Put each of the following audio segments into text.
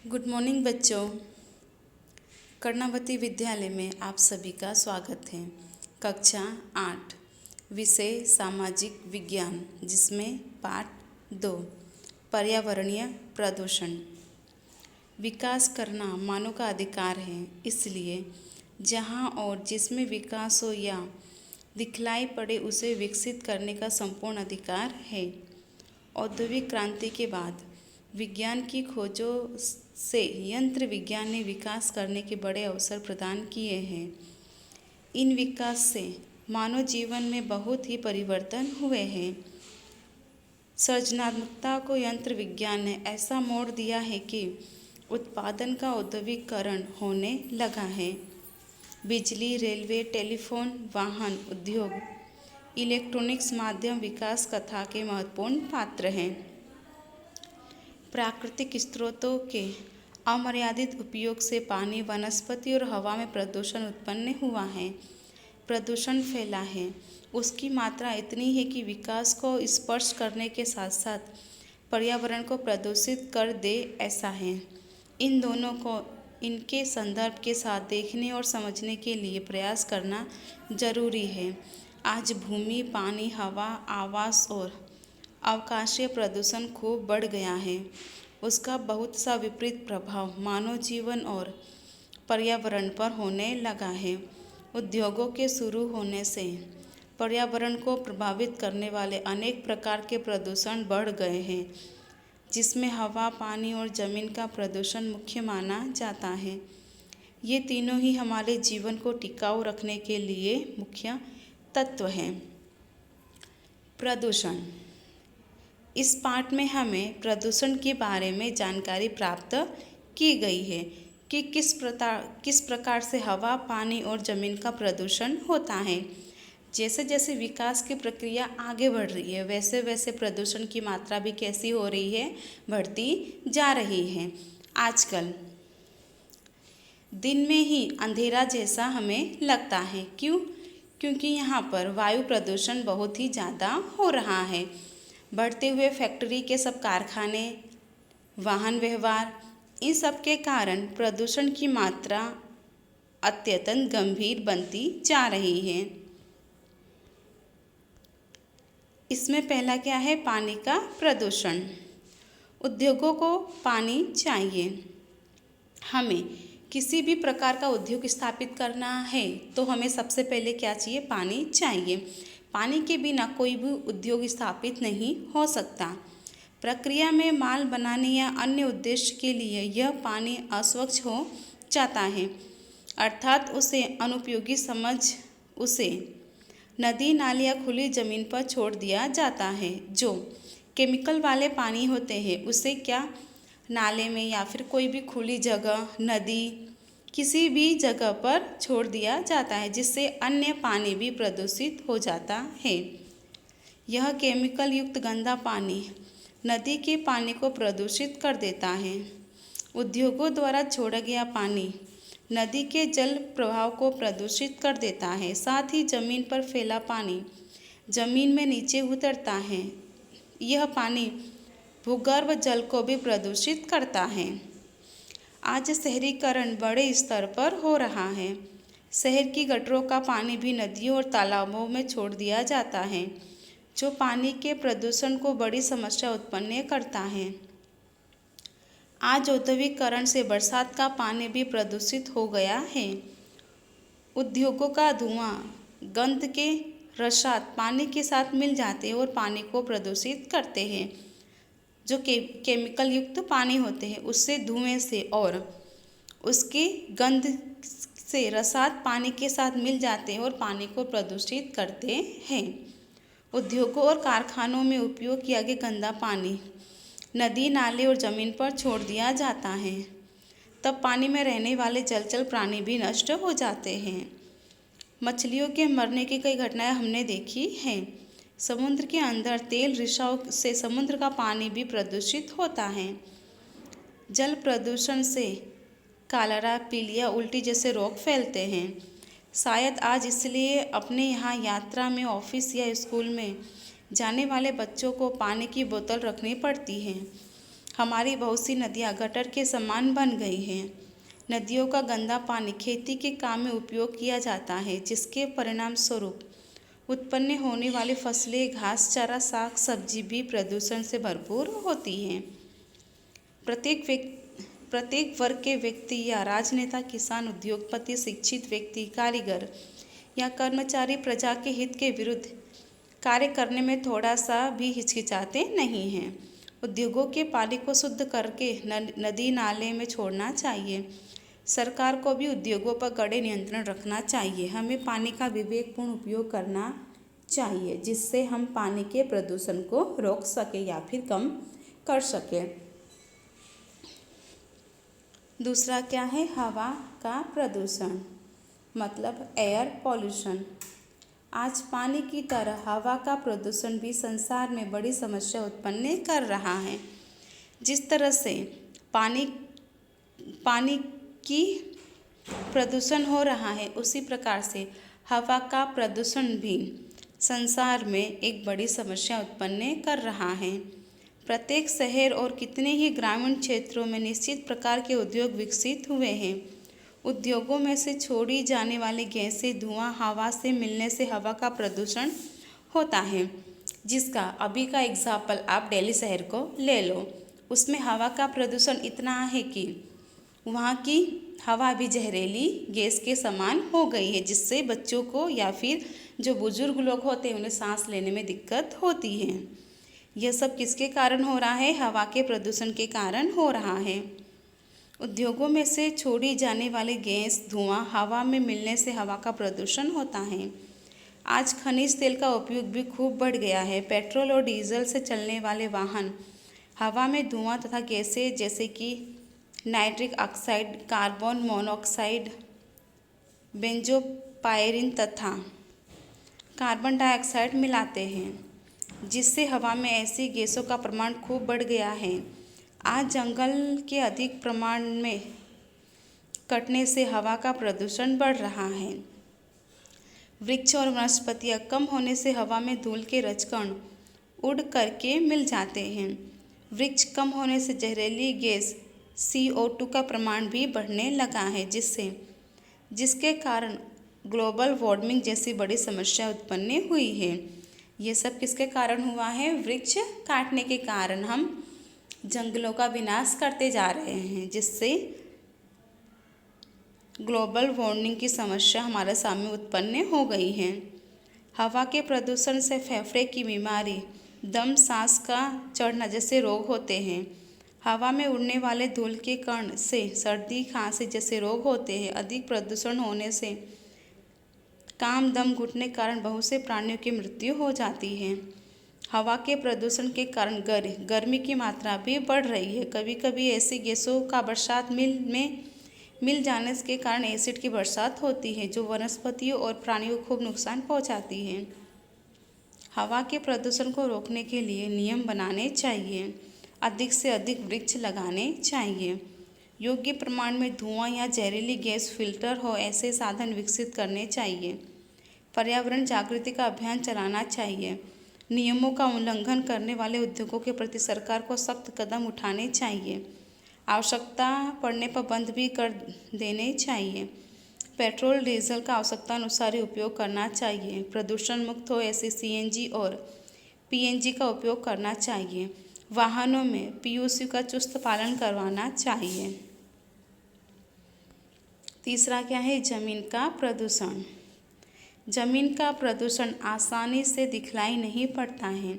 Good morning बच्चों। कर्णावती विद्यालय में आप सभी का स्वागत है। कक्षा 8 विषय सामाजिक विज्ञान, जिसमें पाठ 2 पर्यावरणीय प्रदूषण। विकास करना मानव का अधिकार है, इसलिए जहाँ और जिसमें विकास हो या दिखलाई पड़े उसे विकसित करने का संपूर्ण अधिकार है। औद्योगिक क्रांति के बाद विज्ञान की खोजों से यंत्र विज्ञान ने विकास करने के बड़े अवसर प्रदान किए हैं। इन विकास से मानव जीवन में बहुत ही परिवर्तन हुए हैं। सृजनात्मकता को यंत्र विज्ञान ने ऐसा मोड़ दिया है कि उत्पादन का औद्योगिकरण होने लगा है। बिजली, रेलवे, टेलीफोन, वाहन उद्योग, इलेक्ट्रॉनिक्स माध्यम विकास कथा के महत्वपूर्ण पात्र हैं। प्राकृतिक स्रोतों के अमर्यादित उपयोग से पानी, वनस्पति और हवा में प्रदूषण उत्पन्न हुआ है। प्रदूषण फैला है, उसकी मात्रा इतनी है कि विकास को स्पर्श करने के साथ साथ पर्यावरण को प्रदूषित कर दे, ऐसा है। इन दोनों को इनके संदर्भ के साथ देखने और समझने के लिए प्रयास करना जरूरी है। आज भूमि, पानी, हवा, आवास और अवकाशीय प्रदूषण खूब बढ़ गया है। उसका बहुत सा विपरीत प्रभाव मानव जीवन और पर्यावरण पर होने लगा है। उद्योगों के शुरू होने से पर्यावरण को प्रभावित करने वाले अनेक प्रकार के प्रदूषण बढ़ गए हैं, जिसमें हवा, पानी और जमीन का प्रदूषण मुख्य माना जाता है। ये तीनों ही हमारे जीवन को टिकाऊ रखने के लिए मुख्य तत्व हैं। प्रदूषण। इस पाठ में हमें प्रदूषण के बारे में जानकारी प्राप्त की गई है कि किस प्रकार से हवा, पानी और जमीन का प्रदूषण होता है। जैसे जैसे विकास की प्रक्रिया आगे बढ़ रही है, वैसे वैसे प्रदूषण की मात्रा भी कैसी हो रही है, बढ़ती जा रही है। आजकल दिन में ही अंधेरा जैसा हमें लगता है। क्यों? क्योंकि यहाँ पर वायु प्रदूषण बहुत ही ज़्यादा हो रहा है। बढ़ते हुए फैक्ट्री के सब कारखाने, वाहन व्यवहार, इन सब के कारण प्रदूषण की मात्रा अत्यंत गंभीर बनती जा रही है। इसमें पहला क्या है? पानी का प्रदूषण। उद्योगों को पानी चाहिए। हमें किसी भी प्रकार का उद्योग स्थापित करना है तो हमें सबसे पहले क्या चाहिए? पानी चाहिए। पानी के बिना कोई भी उद्योग स्थापित नहीं हो सकता। प्रक्रिया में माल बनाने या अन्य उद्देश्य के लिए यह पानी अस्वच्छ हो जाता है, अर्थात उसे अनुपयोगी समझ उसे नदी, नाली या खुली जमीन पर छोड़ दिया जाता है। जो केमिकल वाले पानी होते हैं उसे क्या नाले में या फिर कोई भी खुली जगह, नदी, किसी भी जगह पर छोड़ दिया जाता है, जिससे अन्य पानी भी प्रदूषित हो जाता है। यह केमिकल युक्त गंदा पानी नदी के पानी को प्रदूषित कर देता है। उद्योगों द्वारा छोड़ा गया पानी नदी के जल प्रवाह को प्रदूषित कर देता है। साथ ही जमीन पर फैला पानी जमीन में नीचे उतरता है। यह पानी भूगर्भ जल को भी प्रदूषित करता है। आज शहरीकरण बड़े स्तर पर हो रहा है। शहर की गटरों का पानी भी नदियों और तालाबों में छोड़ दिया जाता है, जो पानी के प्रदूषण को बड़ी समस्या उत्पन्न करता है। आज औद्योगिकरण से बरसात का पानी भी प्रदूषित हो गया है। उद्योगों का धुआं, गंध के रसायन पानी के साथ मिल जाते हैं और पानी को प्रदूषित करते हैं। जो केमिकल युक्त पानी होते हैं उससे, धुएं से और उसके गंध से रसायन पानी के साथ मिल जाते हैं और पानी को प्रदूषित करते हैं। उद्योगों और कारखानों में उपयोग किया गया गंदा पानी नदी, नाले और जमीन पर छोड़ दिया जाता है। तब पानी में रहने वाले जलचर प्राणी भी नष्ट हो जाते हैं। मछलियों के मरने की कई घटनाएं हमने देखी हैं। समुद्र के अंदर तेल रिसाव से समुद्र का पानी भी प्रदूषित होता है। जल प्रदूषण से कॉलेरा, पीलिया, उल्टी जैसे रोग फैलते हैं। शायद आज इसलिए अपने यहाँ यात्रा में, ऑफिस या स्कूल में जाने वाले बच्चों को पानी की बोतल रखनी पड़ती है। हमारी बहुत सी नदियाँ गटर के समान बन गई हैं। नदियों का गंदा पानी खेती के काम में उपयोग किया जाता है, जिसके परिणाम स्वरूप उत्पन्न होने वाली फसलें, घास चारा, साग सब्जी भी प्रदूषण से भरपूर होती हैं। प्रत्येक वर्ग के व्यक्ति या राजनेता, किसान, उद्योगपति, शिक्षित व्यक्ति, कारीगर या कर्मचारी प्रजा के हित के विरुद्ध कार्य करने में थोड़ा सा भी हिचकिचाते नहीं हैं। उद्योगों के पानी को शुद्ध करके नदी नाले में छोड़ना चाहिए। सरकार को भी उद्योगों पर कड़े नियंत्रण रखना चाहिए। हमें पानी का विवेकपूर्ण उपयोग करना चाहिए, जिससे हम पानी के प्रदूषण को रोक सकें या फिर कम कर सकें। दूसरा क्या है? हवा का प्रदूषण, मतलब एयर पॉल्यूशन। आज पानी की तरह हवा का प्रदूषण भी संसार में बड़ी समस्या उत्पन्न कर रहा है। जिस तरह से पानी की प्रदूषण हो रहा है, उसी प्रकार से हवा का प्रदूषण भी संसार में एक बड़ी समस्या उत्पन्न कर रहा है। प्रत्येक शहर और कितने ही ग्रामीण क्षेत्रों में निश्चित प्रकार के उद्योग विकसित हुए हैं। उद्योगों में से छोड़ी जाने वाली गैसें, धुआं हवा से मिलने से हवा का प्रदूषण होता है, जिसका अभी का एग्जाम्पल आप दिल्ली शहर को ले लो। उसमें हवा का प्रदूषण इतना है कि वहाँ की हवा भी जहरीली गैस के समान हो गई है, जिससे बच्चों को या फिर जो बुजुर्ग लोग होते हैं उन्हें सांस लेने में दिक्कत होती है। यह सब किसके कारण हो रहा है? हवा के प्रदूषण के कारण हो रहा है। उद्योगों में से छोड़ी जाने वाली गैस, धुआं हवा में मिलने से हवा का प्रदूषण होता है। आज खनिज तेल का उपयोग भी खूब बढ़ गया है। पेट्रोल और डीजल से चलने वाले वाहन हवा में धुआं तथा गैसें जैसे कि nitric oxide, carbon monoxide, benzopyrene तथा कार्बन डाइऑक्साइड मिलाते हैं, जिससे हवा में ऐसी गैसों का प्रमाण खूब बढ़ गया है। आज जंगल के अधिक प्रमाण में कटने से हवा का प्रदूषण बढ़ रहा है। वृक्ष और वनस्पतियाँ कम होने से हवा में धूल के रजकण उड़ करके मिल जाते हैं। वृक्ष कम होने से जहरीली गैस CO2 का प्रमाण भी बढ़ने लगा है, जिसके कारण ग्लोबल वार्मिंग जैसी बड़ी समस्या उत्पन्न हुई है। ये सब किसके कारण हुआ है? वृक्ष काटने के कारण हम जंगलों का विनाश करते जा रहे हैं, जिससे ग्लोबल वार्मिंग की समस्या हमारे सामने उत्पन्न हो गई है। हवा के प्रदूषण से फेफड़े की बीमारी, दम, सांस का चढ़ना जैसे रोग होते हैं। हवा में उड़ने वाले धूल के कण से सर्दी, खांसी जैसे रोग होते हैं। अधिक प्रदूषण होने से काम, दम घुटने के कारण बहुत से प्राणियों की मृत्यु हो जाती है। हवा के प्रदूषण के कारण गर्मी की मात्रा भी बढ़ रही है। कभी कभी ऐसी गैसों का बरसात मिल जाने के कारण एसिड की बरसात होती है, जो वनस्पतियों और प्राणियों को खूब नुकसान पहुंचाती है। हवा के प्रदूषण को रोकने के लिए नियम बनाने चाहिए। अधिक से अधिक वृक्ष लगाने चाहिए। योग्य प्रमाण में धुआं या जहरीली गैस फिल्टर हो ऐसे साधन विकसित करने चाहिए। पर्यावरण जागृति का अभियान चलाना चाहिए। नियमों का उल्लंघन करने वाले उद्योगों के प्रति सरकार को सख्त कदम उठाने चाहिए। आवश्यकता पड़ने पर बंद भी कर देने चाहिए। पेट्रोल डीजल का आवश्यकता अनुसार ही उपयोग करना चाहिए। प्रदूषण मुक्त हो ऐसे CNG और PNG का उपयोग करना चाहिए। वाहनों में PUC का चुस्त पालन करवाना चाहिए। तीसरा क्या है? जमीन का प्रदूषण। जमीन का प्रदूषण आसानी से दिखलाई नहीं पड़ता है,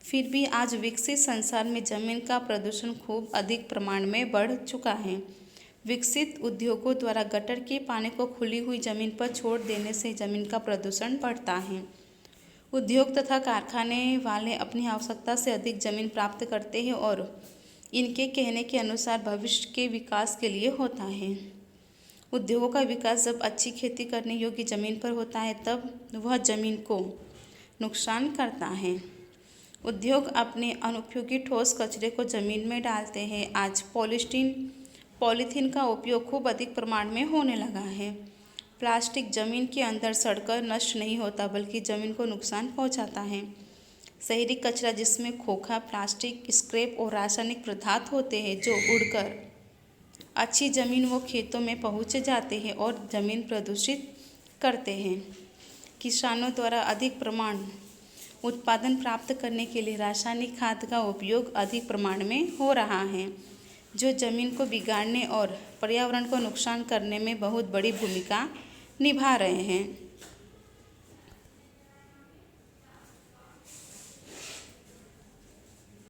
फिर भी आज विकसित संसार में जमीन का प्रदूषण खूब अधिक प्रमाण में बढ़ चुका है। विकसित उद्योगों द्वारा गटर के पानी को खुली हुई जमीन पर छोड़ देने से जमीन का प्रदूषण बढ़ता है। उद्योग तथा कारखाने वाले अपनी आवश्यकता से अधिक जमीन प्राप्त करते हैं और इनके कहने के अनुसार भविष्य के विकास के लिए होता है। उद्योगों का विकास जब अच्छी खेती करने योग्य जमीन पर होता है, तब वह जमीन को नुकसान करता है। उद्योग अपने अनुपयोगी ठोस कचरे को जमीन में डालते हैं। आज पॉलीथीन का उपयोग खूब अधिक प्रमाण में होने लगा है। प्लास्टिक जमीन के अंदर सड़कर नष्ट नहीं होता, बल्कि जमीन को नुकसान पहुंचाता है। शहरी कचरा जिसमें खोखा, प्लास्टिक, स्क्रैप और रासायनिक पदार्थ होते हैं जो उड़कर अच्छी ज़मीन व खेतों में पहुँच जाते हैं और ज़मीन प्रदूषित करते हैं। किसानों द्वारा अधिक प्रमाण उत्पादन प्राप्त करने के लिए रासायनिक खाद का उपयोग अधिक प्रमाण में हो रहा है, जो ज़मीन को बिगाड़ने और पर्यावरण को नुकसान करने में बहुत बड़ी भूमिका निभा रहे हैं।